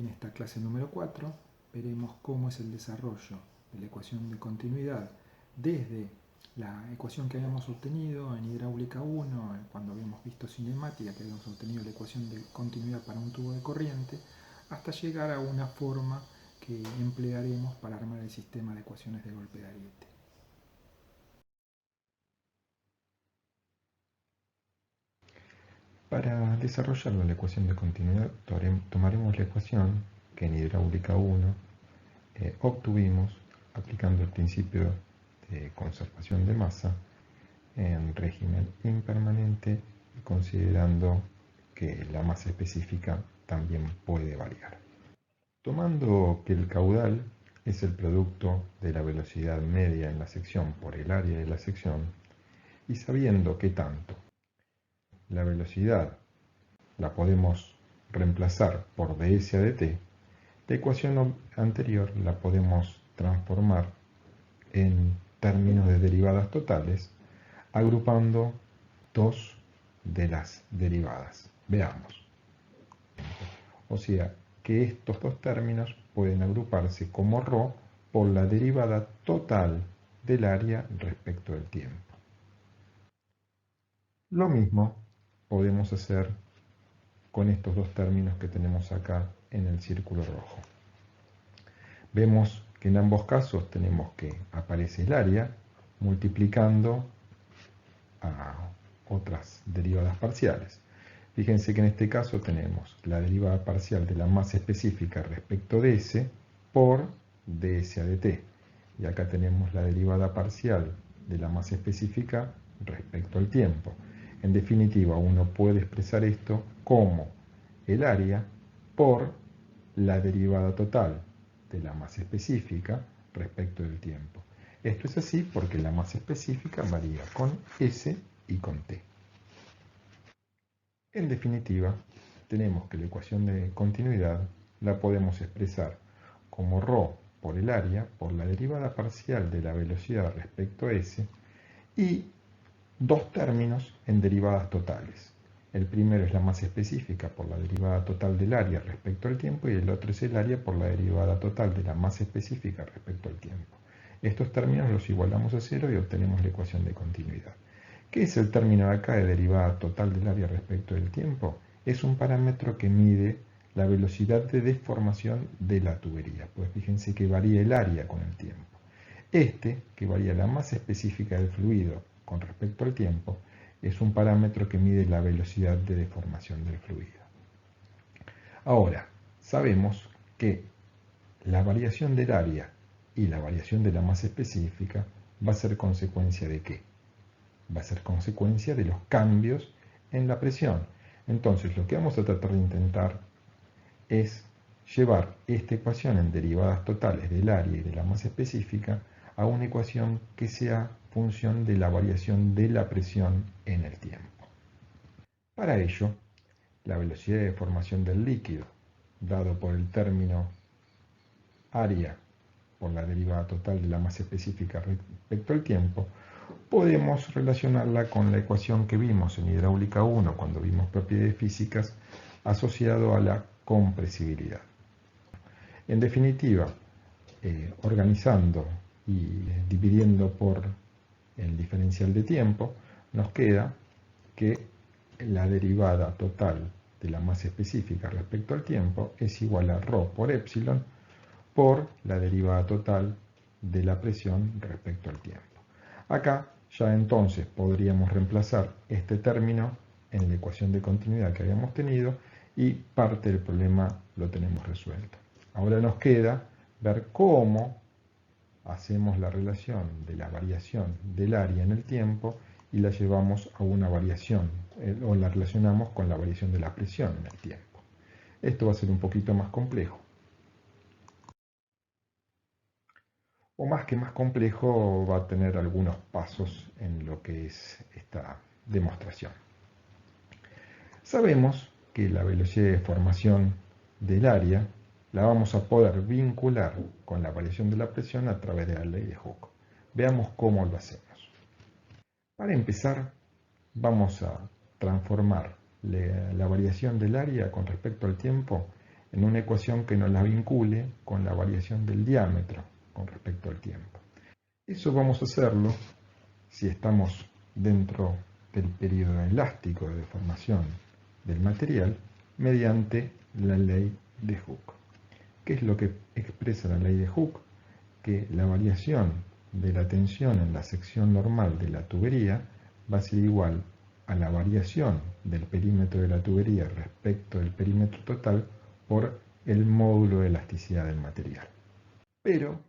En esta clase número 4 veremos cómo es el desarrollo de la ecuación de continuidad desde la ecuación que habíamos obtenido en hidráulica 1, cuando habíamos visto cinemática, que habíamos obtenido la ecuación de continuidad para un tubo de corriente, hasta llegar a una forma que emplearemos para armar el sistema de ecuaciones de golpe de ariete. Para desarrollar la ecuación de continuidad tomaremos la ecuación que en hidráulica 1 obtuvimos aplicando el principio de conservación de masa en régimen impermanente y considerando que la masa específica también puede variar. Tomando que el caudal es el producto de la velocidad media en la sección por el área de la sección y sabiendo que tanto la velocidad la podemos reemplazar por ds a dt, la ecuación anterior la podemos transformar en términos de derivadas totales, agrupando dos de las derivadas. Veamos. O sea, que estos dos términos pueden agruparse como ρ por la derivada total del área respecto del tiempo. Lo mismo podemos hacer con estos dos términos que tenemos acá en el círculo rojo. Vemos que en ambos casos tenemos que aparece el área multiplicando a otras derivadas parciales. Fíjense que en este caso tenemos la derivada parcial de la masa específica respecto de S por ds a dt. Y acá tenemos la derivada parcial de la masa específica respecto al tiempo. En definitiva, uno puede expresar esto como el área por la derivada total de la masa específica respecto del tiempo. Esto es así porque la masa específica varía con S y con T. En definitiva, tenemos que la ecuación de continuidad la podemos expresar como ρ por el área por la derivada parcial de la velocidad respecto a S y dos términos en derivadas totales. El primero es la masa específica por la derivada total del área respecto al tiempo y el otro es el área por la derivada total de la masa específica respecto al tiempo. Estos términos los igualamos a cero y obtenemos la ecuación de continuidad. ¿Qué es el término de acá de derivada total del área respecto del tiempo? Es un parámetro que mide la velocidad de deformación de la tubería. Pues fíjense que varía el área con el tiempo. Este, que varía la masa específica del fluido con respecto al tiempo, es un parámetro que mide la velocidad de deformación del fluido. Ahora, sabemos que la variación del área y la variación de la masa específica va a ser consecuencia ¿de qué? Va a ser consecuencia de los cambios en la presión. Entonces, lo que vamos a tratar de intentar es llevar esta ecuación en derivadas totales del área y de la masa específica a una ecuación que sea función de la variación de la presión en el tiempo. Para ello, la velocidad de deformación del líquido, dado por el término área por la derivada total de la masa específica respecto al tiempo, podemos relacionarla con la ecuación que vimos en hidráulica 1 cuando vimos propiedades físicas asociado a la compresibilidad. En definitiva, organizando y dividiendo por el diferencial de tiempo, nos queda que la derivada total de la masa específica respecto al tiempo es igual a ρ por epsilon por la derivada total de la presión respecto al tiempo. Acá ya entonces podríamos reemplazar este término en la ecuación de continuidad que habíamos tenido y parte del problema lo tenemos resuelto. Ahora nos queda ver cómo hacemos la relación de la variación del área en el tiempo y la llevamos a una variación o la relacionamos con la variación de la presión en el tiempo. Esto va a ser un poquito más complejo. O más que más complejo, va a tener algunos pasos en lo que es esta demostración. Sabemos que la velocidad de deformación del área la vamos a poder vincular con la variación de la presión a través de la ley de Hooke. Veamos cómo lo hacemos. Para empezar, vamos a transformar la variación del área con respecto al tiempo en una ecuación que nos la vincule con la variación del diámetro con respecto al tiempo. Eso vamos a hacerlo si estamos dentro del periodo elástico de deformación del material mediante la ley de Hooke. ¿Qué es lo que expresa la ley de Hooke? Que la variación de la tensión en la sección normal de la tubería va a ser igual a la variación del perímetro de la tubería respecto del perímetro total por el módulo de elasticidad del material. Pero,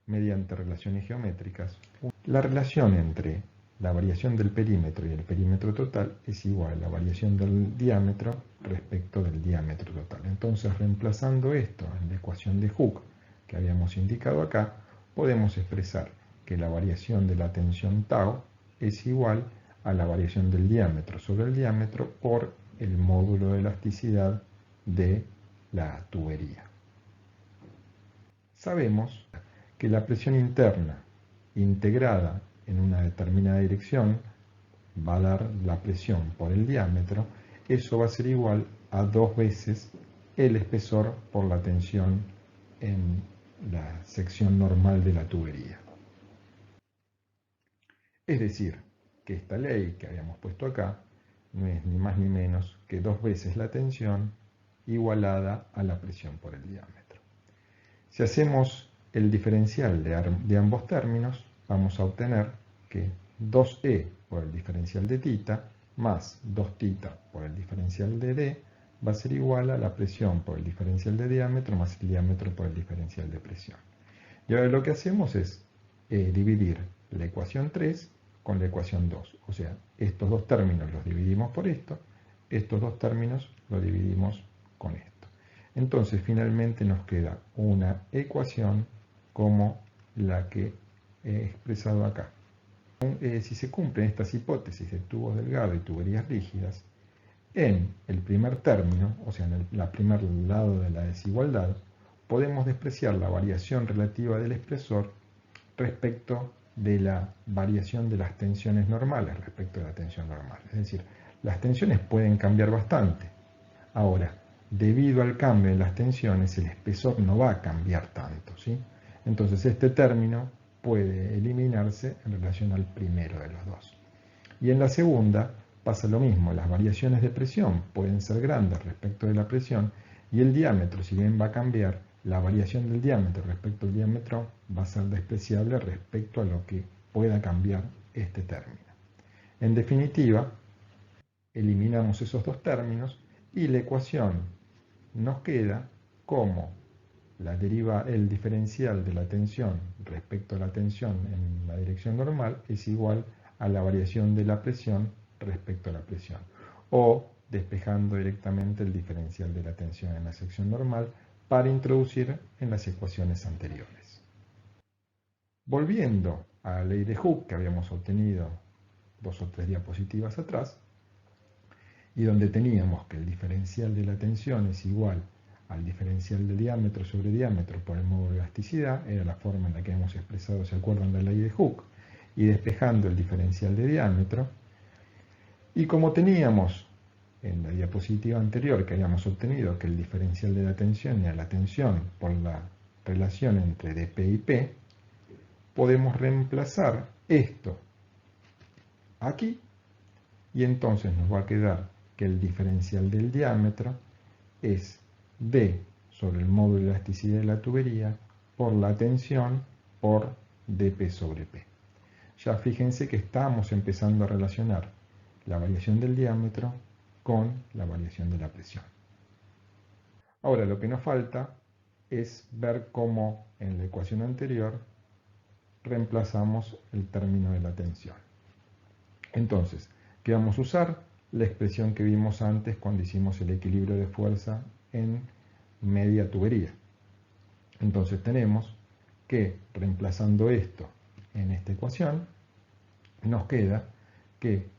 mediante relaciones geométricas, la relación entre la variación del perímetro y el perímetro total es igual a la variación del diámetro respecto del diámetro total. Entonces, reemplazando esto en la ecuación de Hooke que habíamos indicado acá, podemos expresar que la variación de la tensión tau es igual a la variación del diámetro sobre el diámetro por el módulo de elasticidad de la tubería. Sabemos que la presión interna integrada en una determinada dirección va a dar la presión por el diámetro. Eso va a ser igual a 2 veces el espesor por la tensión en la sección normal de la tubería. Es decir, que esta ley que habíamos puesto acá no es ni más ni menos que 2 veces la tensión igualada a la presión por el diámetro. Si hacemos el diferencial de ambos términos, vamos a obtener que 2e por el diferencial de θ más 2θ por el diferencial de d va a ser igual a la presión por el diferencial de diámetro más el diámetro por el diferencial de presión. Y ahora lo que hacemos es dividir la ecuación 3 con la ecuación 2. O sea, estos dos términos los dividimos por esto, estos dos términos los dividimos con esto. Entonces, finalmente nos queda una ecuación como la que he expresado acá. Si se cumplen estas hipótesis de tubos delgados y tuberías rígidas, en el primer término, o sea, en el primer lado de la desigualdad, podemos despreciar la variación relativa del espesor respecto de la variación de las tensiones normales respecto de la tensión normal. Es decir, las tensiones pueden cambiar bastante. Ahora, debido al cambio en las tensiones, el espesor no va a cambiar tanto, ¿sí? Entonces, este término puede eliminarse en relación al primero de los dos. Y en la segunda pasa lo mismo, las variaciones de presión pueden ser grandes respecto de la presión y el diámetro, si bien va a cambiar, la variación del diámetro respecto al diámetro va a ser despreciable respecto a lo que pueda cambiar este término. En definitiva, eliminamos esos dos términos y la ecuación nos queda como el diferencial de la tensión respecto a la tensión en la dirección normal es igual a la variación de la presión respecto a la presión. O despejando directamente el diferencial de la tensión en la sección normal para introducir en las ecuaciones anteriores. Volviendo a la ley de Hooke que habíamos obtenido 2 o 3 diapositivas atrás, y donde teníamos que el diferencial de la tensión es igual al diferencial de diámetro sobre diámetro por el módulo de elasticidad, era la forma en la que hemos expresado, ¿se acuerdan de la ley de Hooke? Y despejando el diferencial de diámetro, y como teníamos en la diapositiva anterior que habíamos obtenido que el diferencial de la tensión era la tensión por la relación entre dP y P, podemos reemplazar esto aquí y entonces nos va a quedar que el diferencial del diámetro es D sobre el módulo de elasticidad de la tubería por la tensión por dP sobre P. Ya fíjense que estamos empezando a relacionar la variación del diámetro con la variación de la presión. Ahora lo que nos falta es ver cómo en la ecuación anterior reemplazamos el término de la tensión. Entonces, ¿qué vamos a usar? La expresión que vimos antes cuando hicimos el equilibrio de fuerza en media tubería. Entonces tenemos que, reemplazando esto en esta ecuación, nos queda que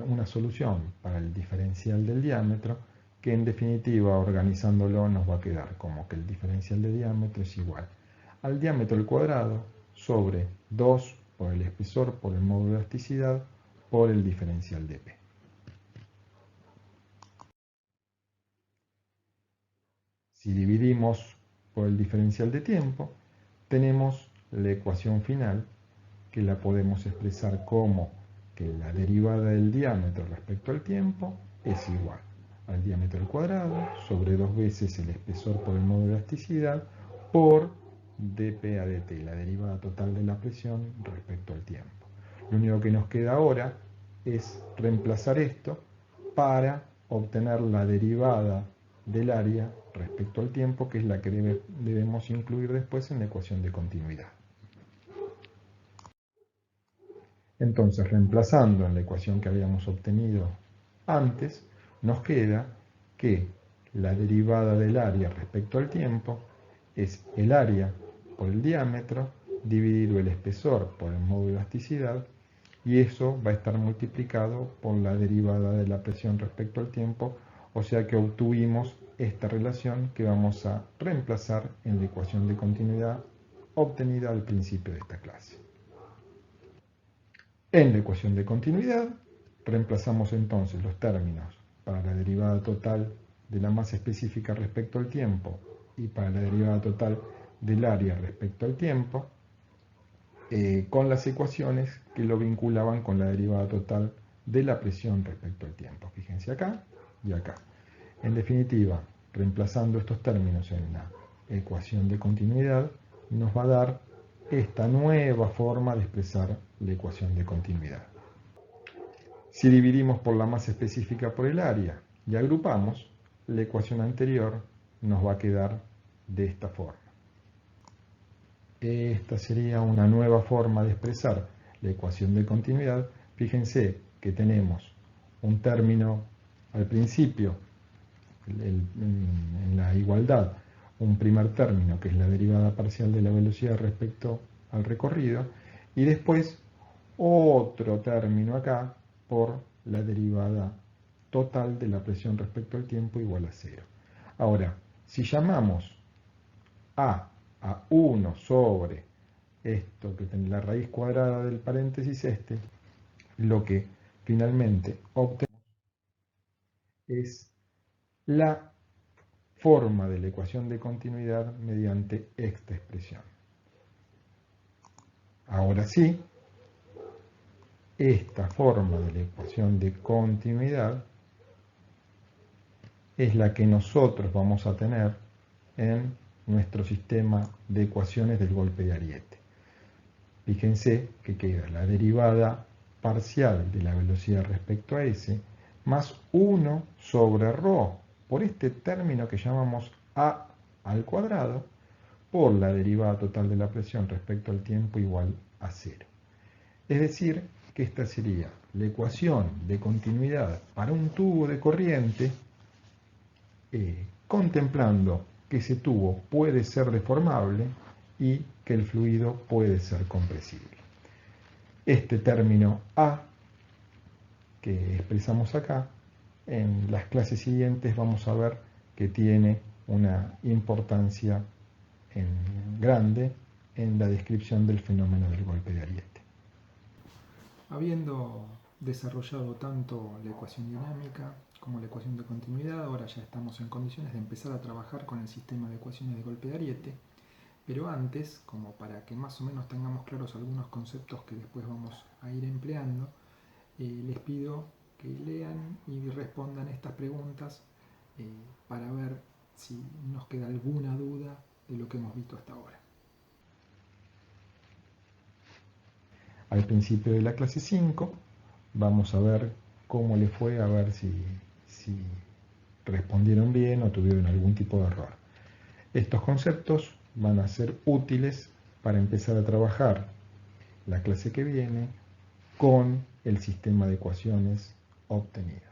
una solución para el diferencial del diámetro, que en definitiva, organizándolo, nos va a quedar como que el diferencial de diámetro es igual al diámetro al cuadrado sobre 2 por el espesor por el módulo de elasticidad por el diferencial de P. Si dividimos por el diferencial de tiempo, tenemos la ecuación final, que la podemos expresar como que la derivada del diámetro respecto al tiempo es igual al diámetro al cuadrado sobre 2 veces el espesor por el módulo de elasticidad por dP a dt, la derivada total de la presión respecto al tiempo. Lo único que nos queda ahora es reemplazar esto para obtener la derivada del área respecto al tiempo, que es la que debemos incluir después en la ecuación de continuidad. Entonces, reemplazando en la ecuación que habíamos obtenido antes, nos queda que la derivada del área respecto al tiempo es el área por el diámetro dividido el espesor por el módulo de elasticidad, y eso va a estar multiplicado por la derivada de la presión respecto al tiempo, o sea que obtuvimos esta relación que vamos a reemplazar en la ecuación de continuidad obtenida al principio de esta clase. En la ecuación de continuidad reemplazamos entonces los términos para la derivada total de la masa específica respecto al tiempo y para la derivada total del área respecto al tiempo, con las ecuaciones que lo vinculaban con la derivada total de la presión respecto al tiempo. Fíjense acá y acá. En definitiva, reemplazando estos términos en la ecuación de continuidad, nos va a dar esta nueva forma de expresar la ecuación de continuidad. Si dividimos por la masa específica por el área y agrupamos, la ecuación anterior nos va a quedar de esta forma. Esta sería una nueva forma de expresar la ecuación de continuidad. Fíjense que tenemos un término al principio, en la igualdad, un primer término que es la derivada parcial de la velocidad respecto al recorrido, y después otro término acá por la derivada total de la presión respecto al tiempo igual a 0. Ahora, si llamamos a 1 sobre esto que tiene la raíz cuadrada del paréntesis este, lo que finalmente obtenemos es la forma de la ecuación de continuidad mediante esta expresión. Ahora sí, esta forma de la ecuación de continuidad es la que nosotros vamos a tener en nuestro sistema de ecuaciones del golpe de ariete. Fíjense que queda la derivada parcial de la velocidad respecto a s más 1 sobre ρ por este término que llamamos a al cuadrado por la derivada total de la presión respecto al tiempo igual a 0. Es decir, que esta sería la ecuación de continuidad para un tubo de corriente, contemplando que ese tubo puede ser deformable y que el fluido puede ser compresible. Este término A que expresamos acá, en las clases siguientes vamos a ver que tiene una importancia grande en la descripción del fenómeno del golpe de ariete. Habiendo desarrollado tanto la ecuación dinámica como la ecuación de continuidad, ahora ya estamos en condiciones de empezar a trabajar con el sistema de ecuaciones de golpe de ariete, pero antes, como para que más o menos tengamos claros algunos conceptos que después vamos a ir empleando, les pido que lean y respondan estas preguntas para ver si nos queda alguna duda de lo que hemos visto hasta ahora. Al principio de la clase 5 vamos a ver cómo le fue, a ver si respondieron bien o tuvieron algún tipo de error. Estos conceptos van a ser útiles para empezar a trabajar la clase que viene con el sistema de ecuaciones obtenido.